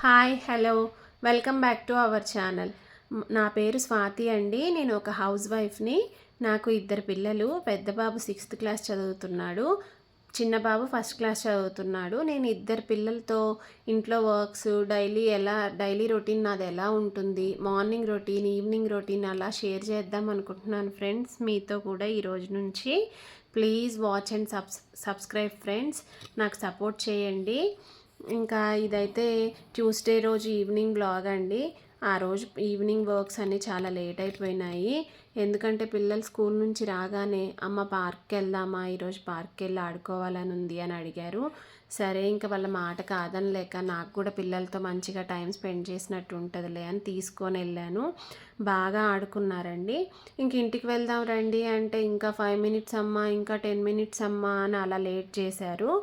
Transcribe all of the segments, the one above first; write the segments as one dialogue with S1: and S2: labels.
S1: Hi hello welcome back to our channel. నా పేరు స్వాతి అండి. నేను ఒక హౌస్ వైఫ్ని. నాకు ఇద్దరు పిల్లలు. పెద్ద బాబు 6th క్లాస్ చదువుతున్నాడు, చిన్న బాబు 1st క్లాస్ చదువుతున్నాడు. నేను ఇద్దరు పిల్లలతో ఇంట్లో వర్క్స్ డైలీ రొటీన్ నాది ఎలా ఉంటుంది, మార్నింగ్ రొటీన్ ఈవినింగ్ రొటీన్ అలా షేర్ చేద్దాం అనుకుంటున్నాను ఫ్రెండ్స్ మీతో కూడా ఈరోజు నుంచి. Please watch and subscribe friends, నాకు సపోర్ట్ చేయండి. ఇంకా ఇదైతే ట్యూస్డే రోజు ఈవినింగ్ బ్లాగ్ అండి. ఆ రోజు ఈవినింగ్ వర్క్స్ అన్నీ చాలా లేట్ అయిపోయినాయి. ఎందుకంటే పిల్లలు స్కూల్ నుంచి రాగానే అమ్మ పార్క్కి వెళ్దామా, ఈరోజు పార్క్కి వెళ్ళి ఆడుకోవాలని ఉంది అని అడిగారు. సరే ఇంకా వాళ్ళ మాట కాదనలేక నాకు కూడా పిల్లలతో మంచిగా టైం స్పెండ్ చేసినట్టు ఉంటుందిలే అని తీసుకొని వెళ్ళాను. బాగా ఆడుకున్నారండి. ఇంక ఇంటికి వెళ్దాం రండి అంటే ఇంకా 5 మినిట్స్ అమ్మా, ఇంకా 10 మినిట్స్ అమ్మా అని అలా లేట్ చేశారు.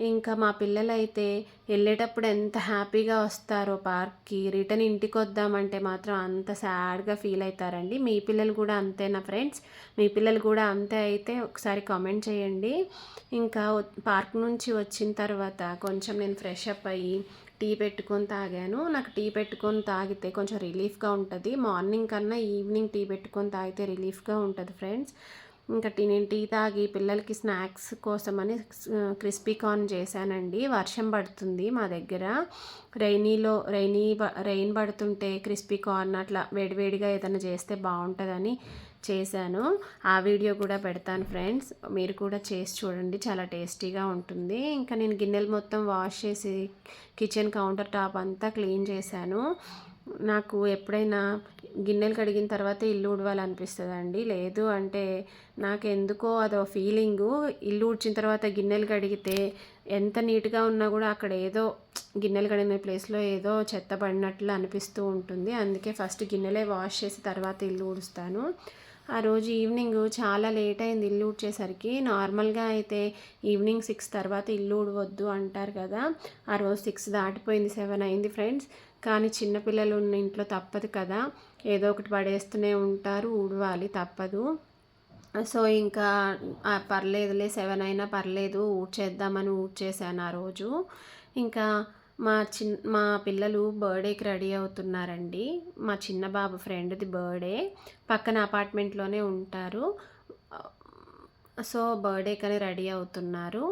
S1: ఇంకా మా పిల్లలైతే వెళ్ళేటప్పుడు ఎంత హ్యాపీగా వస్తారో పార్క్కి, రిటర్న్ ఇంటికి వద్దామంటే మాత్రం అంత సాడ్గా ఫీల్ అవుతారండి. మీ పిల్లలు కూడా అంతేనా ఫ్రెండ్స్? మీ పిల్లలు కూడా అంతే అయితే ఒకసారి కామెంట్ చేయండి. ఇంకా పార్క్ నుంచి వచ్చిన తర్వాత కొంచెం నేను ఫ్రెష్ అప్ అయ్యి టీ పెట్టుకొని తాగాను. నాకు టీ పెట్టుకొని తాగితే కొంచెం రిలీఫ్గా ఉంటుంది. మార్నింగ్ కన్నా ఈవినింగ్ టీ పెట్టుకొని తాగితే రిలీఫ్గా ఉంటుంది ఫ్రెండ్స్. ఇంకా నేను టీ తాగి పిల్లలకి స్నాక్స్ కోసమని క్రిస్పీ కార్న్ చేశానండి. వర్షం పడుతుంది మా దగ్గర. రెయిన్ పడుతుంటే క్రిస్పీ కార్న్ అట్లా వేడివేడిగా ఏదైనా చేస్తే బాగుంటుందని చేశాను. ఆ వీడియో కూడా పెడతాను ఫ్రెండ్స్, మీరు కూడా చేసి చూడండి, చాలా టేస్టీగా ఉంటుంది. ఇంకా నేను గిన్నెలు మొత్తం వాష్ చేసి కిచెన్ కౌంటర్ టాప్ అంతా క్లీన్ చేశాను. నాకు ఎప్పుడైనా గిన్నెలు కడిగిన తర్వాత ఇల్లు ఊడవాలనిపిస్తుంది అండి. లేదు అంటే నాకు ఎందుకో అదో ఫీలింగు. ఇల్లు ఊడ్చిన తర్వాత గిన్నెలు కడిగితే ఎంత నీట్గా ఉన్నా కూడా అక్కడ ఏదో గిన్నెలు కడిగిన ప్లేస్లో ఏదో చెత్త పడినట్లు అనిపిస్తూ ఉంటుంది. అందుకే ఫస్ట్ గిన్నెలే వాష్ చేసి తర్వాత ఇల్లు ఊడుస్తాను. ఆ రోజు ఈవినింగ్ చాలా లేట్ అయింది ఇల్లు ఊడ్చేసరికి. నార్మల్గా అయితే ఈవినింగ్ 6 తర్వాత ఇల్లు ఊడవద్దు అంటారు కదా. ఆ రోజు 6 దాటిపోయింది, 7 అయింది ఫ్రెండ్స్. కానీ చిన్నపిల్లలు ఉన్న ఇంట్లో తప్పదు కదా, ఏదో ఒకటి పడేస్తూనే ఉంటారు, ఊడవాలి తప్పదు. సో ఇంకా పర్లేదులే 7 అయినా పర్లేదు ఊడ్చేద్దామని ఊడ్చేసాను ఆ రోజు. ఇంకా మా పిల్లలు బర్త్డేకి రెడీ అవుతున్నారండి. మా చిన్న బాబు ఫ్రెండ్ది బర్త్డే, పక్కన అపార్ట్మెంట్లోనే ఉంటారు. సో బర్త్డేకని రెడీ అవుతున్నారు.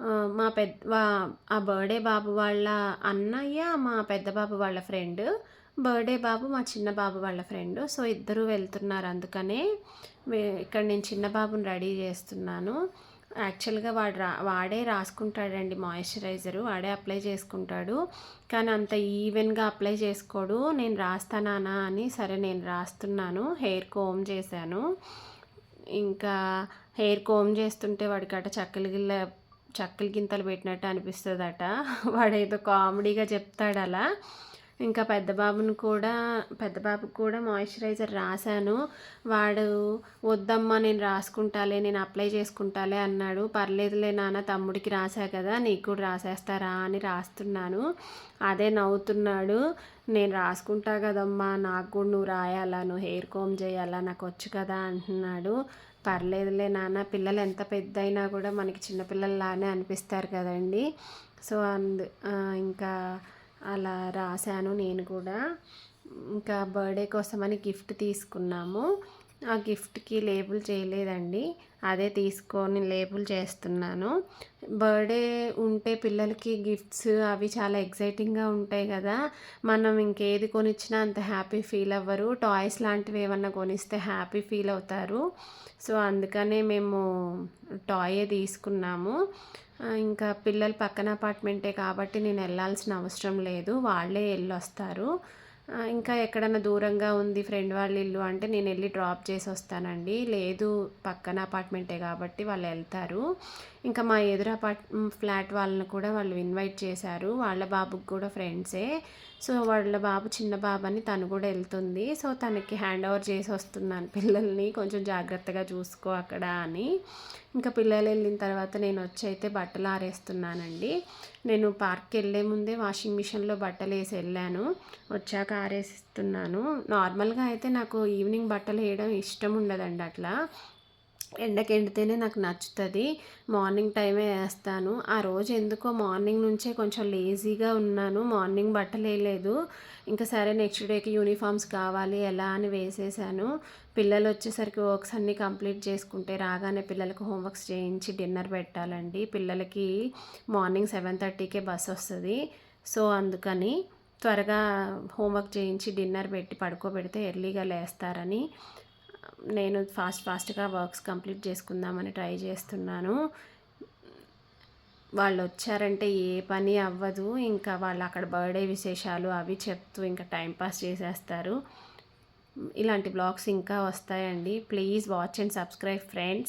S1: ఆ బర్త్డే బాబు వాళ్ళ అన్నయ్య మా పెద్ద బాబు వాళ్ళ ఫ్రెండ్, బర్త్డే బాబు మా చిన్న బాబు వాళ్ళ ఫ్రెండ్. సో ఇద్దరు వెళ్తున్నారు. అందుకనే ఇక్కడ నేను చిన్న బాబుని రెడీ చేస్తున్నాను. యాక్చువల్గా వాడే రాసుకుంటాడండి మాయిశ్చరైజరు, వాడే అప్లై చేసుకుంటాడు. కానీ అంత ఈవెన్గా అప్లై చేసుకోడు. నేను రాస్తానా అని సరే నేను రాస్తున్నాను. హెయిర్ కోమ్ చేశాను. ఇంకా హెయిర్ కోమ్ చేస్తుంటే వాడికట చక్కలు గింతలు పెట్టినట్టు అనిపిస్తుందట. వాడేదో కామెడీగా చెప్తాడు అలా. ఇంకా పెద్ద బాబుకి కూడా మాయిశ్చరైజర్ రాశాను. వాడు వద్దమ్మా నేను రాసుకుంటాలే, నేను అప్లై చేసుకుంటాలే అన్నాడు. పర్లేదులే నాన్న, తమ్ముడికి రాశా కదా నీకు కూడా రాసేస్తారా అని రాస్తున్నాను. అదే నవ్వుతున్నాడు. నేను రాసుకుంటా కదమ్మా, నాకు కూడా నువ్వు రాయాలా, నువ్వు హెయిర్ కోమ్ చేయాలా, నాకు వచ్చు కదా అంటున్నాడు. పర్లేదులే నాన్న, పిల్లలు ఎంత పెద్ద అయినా కూడా మనకి చిన్నపిల్లల్లానే అనిపిస్తారు కదండి. సో ఇంకా అలా రాశాను నేను కూడా. ఇంకా బర్త్డే కోసమని గిఫ్ట్ తీసుకున్నాము. ఆ గిఫ్ట్కి లేబుల్ చేయలేదండి, అదే తీసుకొని లేబుల్ చేస్తున్నాను. బర్త్డే ఉంటే పిల్లలకి గిఫ్ట్స్ అవి చాలా ఎగ్జైటింగ్గా ఉంటాయి కదా. మనం ఇంకేది కొనిచ్చినా అంత హ్యాపీ ఫీల్ అవ్వరు. టాయ్స్ లాంటివి ఏమన్నా కొనిస్తే హ్యాపీ ఫీల్ అవుతారు. సో అందుకనే మేము టాయే తీసుకున్నాము. ఇంకా పిల్లలు పక్కన అపార్ట్మెంటే కాబట్టి నేను వెళ్ళాల్సిన అవసరం లేదు, వాళ్ళే వెళ్ళొస్తారు. ఇంకా ఎక్కడన్నా దూరంగా ఉంది ఫ్రెండ్ వాళ్ళ ఇల్లు అంటే నేను వెళ్ళి డ్రాప్ చేసి వస్తానండి. లేదు పక్కన అపార్ట్మెంటే కాబట్టి వాళ్ళు వెళ్తారు. ఇంకా మా ఎదురు ఫ్లాట్ వాళ్ళని కూడా వాళ్ళు ఇన్వైట్ చేశారు. వాళ్ళ బాబుకి కూడా ఫ్రెండ్సే. సో వాళ్ళ బాబు చిన్న బాబు అని తను కూడా వెళ్తుంది. సో తనకి హ్యాండ్ ఓవర్ చేసి వస్తున్నాను పిల్లల్ని, కొంచెం జాగ్రత్తగా చూసుకో అక్కడ అని. ఇంకా పిల్లలు వెళ్ళిన తర్వాత నేను వచ్చి అయితే బట్టలు ఆరేస్తున్నానండి. నేను పార్క్కి వెళ్ళే ముందే వాషింగ్ మిషన్లో బట్టలు వేసి వెళ్ళాను, వచ్చాక ఆరేసిస్తున్నాను. నార్మల్గా అయితే నాకు ఈవినింగ్ బట్టలు వేయడం ఇష్టం ఉండదండి అట్లా. ఎండకెండితేనే నాకు నచ్చుతుంది. మార్నింగ్ టైమే ఏస్తాను. ఆ రోజు ఎందుకో మార్నింగ్ నుంచే కొంచెం లేజీగా ఉన్నాను. మార్నింగ్ బట్టలేయలేదు. ఇంకా సరే నెక్స్ట్ డేకి యూనిఫార్మ్స్ కావాలి ఎలా అని వేసేసాను. పిల్లలొచ్చేసరికి వర్క్స్ అన్నీ కంప్లీట్ చేసుకుంటే రాగానే పిల్లలకు హోంవర్క్స్ చేయించి డిన్నర్ పెట్టాలండి. పిల్లలకి మార్నింగ్ 7:30కే బస్సొస్తది. సో, అందుకని త్వరగా హోంవర్క్ చేయించి డిన్నర్ పెట్టి పడుకోబెడితే ఎర్లీగా లేస్తారని నేను ఫాస్ట్‌గా వర్క్స్ కంప్లీట్ చేసుకుందామని ట్రై చేస్తున్నాను. వాళ్ళొచ్చారంటే ఏ పని అవ్వదు. ఇంకా వాళ్ళు అక్కడ బర్త్‌డే విశేషాలు అవి చెప్తూ ఇంకా టైం పాస్ చేసేస్తారు. ఇలాంటి వ్లాగ్స్ ఇంకా వస్తాయండి. Please watch and subscribe friends.